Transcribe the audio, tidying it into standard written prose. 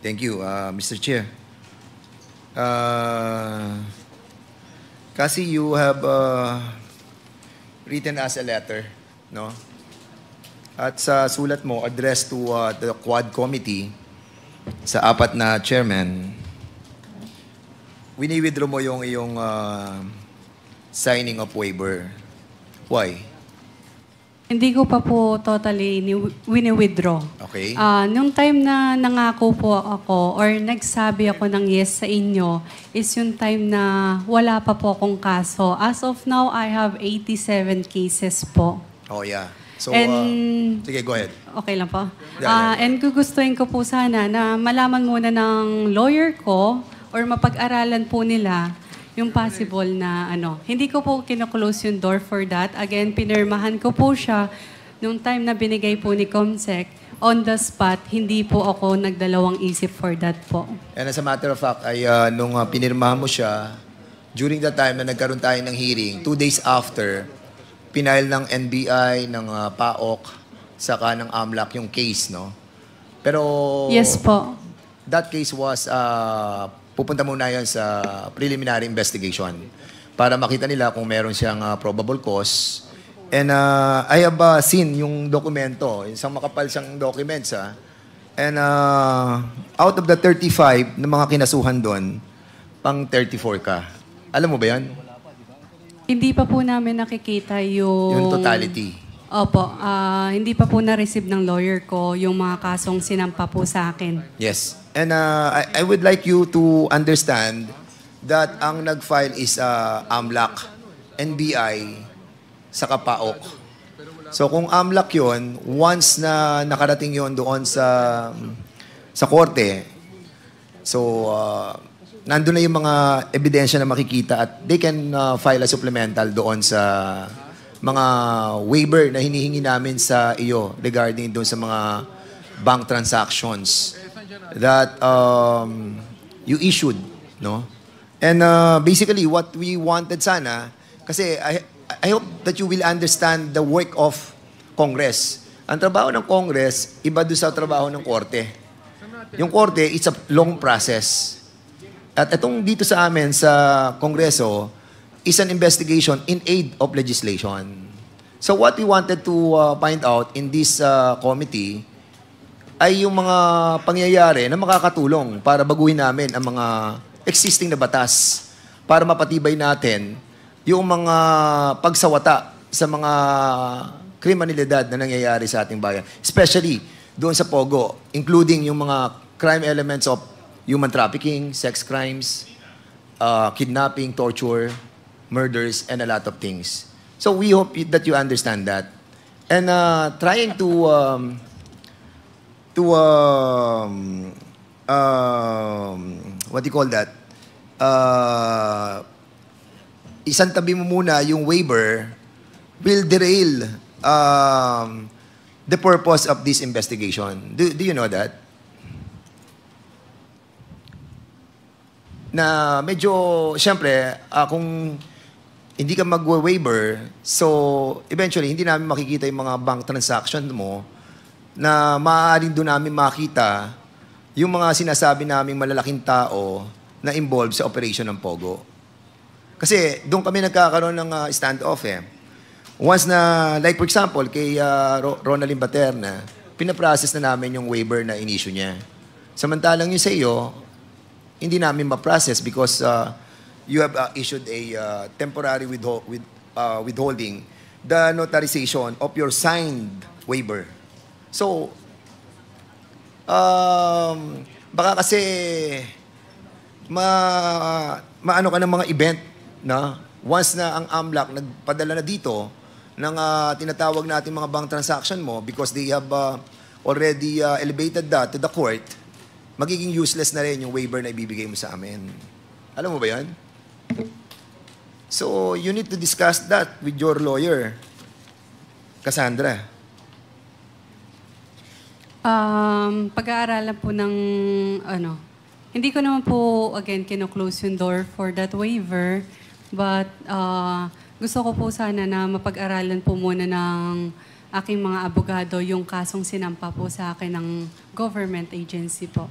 Thank you, Mr. Chair. Kasi you have written us a letter, no? At sa sulat mo, addressed to the Quad Committee, sa apat na chairman, wini-withdraw mo yung iyong signing of waiver. Why? Hindi ko pa po totally wini-withdraw. Okay. Nung time na nangako po ako or nagsabi ako ng yes sa inyo is yung time na wala pa po akong kaso. As of now, I have 87 cases po. Oh, yeah. So, sige, go ahead. Okay lang po. Yeah. And gugustuhin ko po sana na malaman muna ng lawyer ko or mapag-aralan po nila yung possible na Hindi ko po kino-close yung door for that. Again, pinirmahan ko po siya nung time na binigay po ni Comsec. On the spot, hindi po ako nagdalawang isip for that po. And as a matter of fact, ay nung pinirmahan mo siya, during the time na nagkaroon tayo ng hearing, 2 days after, pinail ng NBI, ng PAOK, saka ng AMLAC yung case, no? Pero... Yes po. That case was... pupunta muna yan sa preliminary investigation para makita nila kung meron siyang probable cause. And I have seen yung dokumento, isang makapal siyang documents. And out of the 35 na mga kinasuhan doon, pang 34 ka. Alam mo ba yan? Hindi pa po namin nakikita Yung totality. Opo. Hindi pa po na-receive ng lawyer ko yung mga kasong sinampa po sa akin. Yes. And I would like you to understand that ang nag-file is AMLAC, NBI, saka PAOK. So kung AMLAC yun, once na nakarating yun doon sa korte, so nandun na yung mga ebidensya na makikita at they can file a supplemental doon sa mga waiver na hinihingi namin sa iyo regarding doon sa mga bank transactions that you issued, no? And basically, what we wanted sana, kasi I hope that you will understand the work of Congress. Ang trabaho ng Congress, iba doon sa trabaho ng Korte. Yung Korte, it's a long process. At itong dito sa amin, sa Kongreso, is an investigation in aid of legislation. So what we wanted to find out in this committee ay yung mga pangyayari na makakatulong para baguhin namin ang mga existing na batas para mapatibay natin yung mga pagsawata sa mga kriminalidad na nangyayari sa ating bayan. Especially doon sa Pogo, including yung mga crime elements of human trafficking, sex crimes, kidnapping, torture, murders, and a lot of things. So we hope that you understand that. And trying to what do you call that? Isang tabi mo muna yung waiver will derail the purpose of this investigation. Do you know that? Na medyo, siyempre, kung hindi ka mag-waiver, so eventually, hindi namin makikita yung mga bank transaction mo na maaaring doon namin makita yung mga sinasabi naming malalaking tao na involved sa operation ng Pogo. Kasi doon kami nagkakaroon ng standoff eh. Once na, like for example, kay Ronaldin Baterna, pinaprocess na namin yung waiver na in-issue niya. Samantalang yung sa iyo, hindi namin ma-process because you have issued a temporary withholding the notarization of your signed waiver. So, baka kasi maano ka ng mga event na once na ang AMLAC nagpadala na dito ng tinatawag natin mga bank transaction mo because they have already elevated that to the court, magiging useless na rin yung waiver na ibibigay mo sa amin. Alam mo ba yan? So, you need to discuss that with your lawyer, Cassandra. Pag-aaralan po ng hindi ko naman po, again, kino-close yung door for that waiver. But gusto ko po sana na mapag-aralan po muna ng aking mga abogado yung kasong sinampa po sa akin ng government agency po.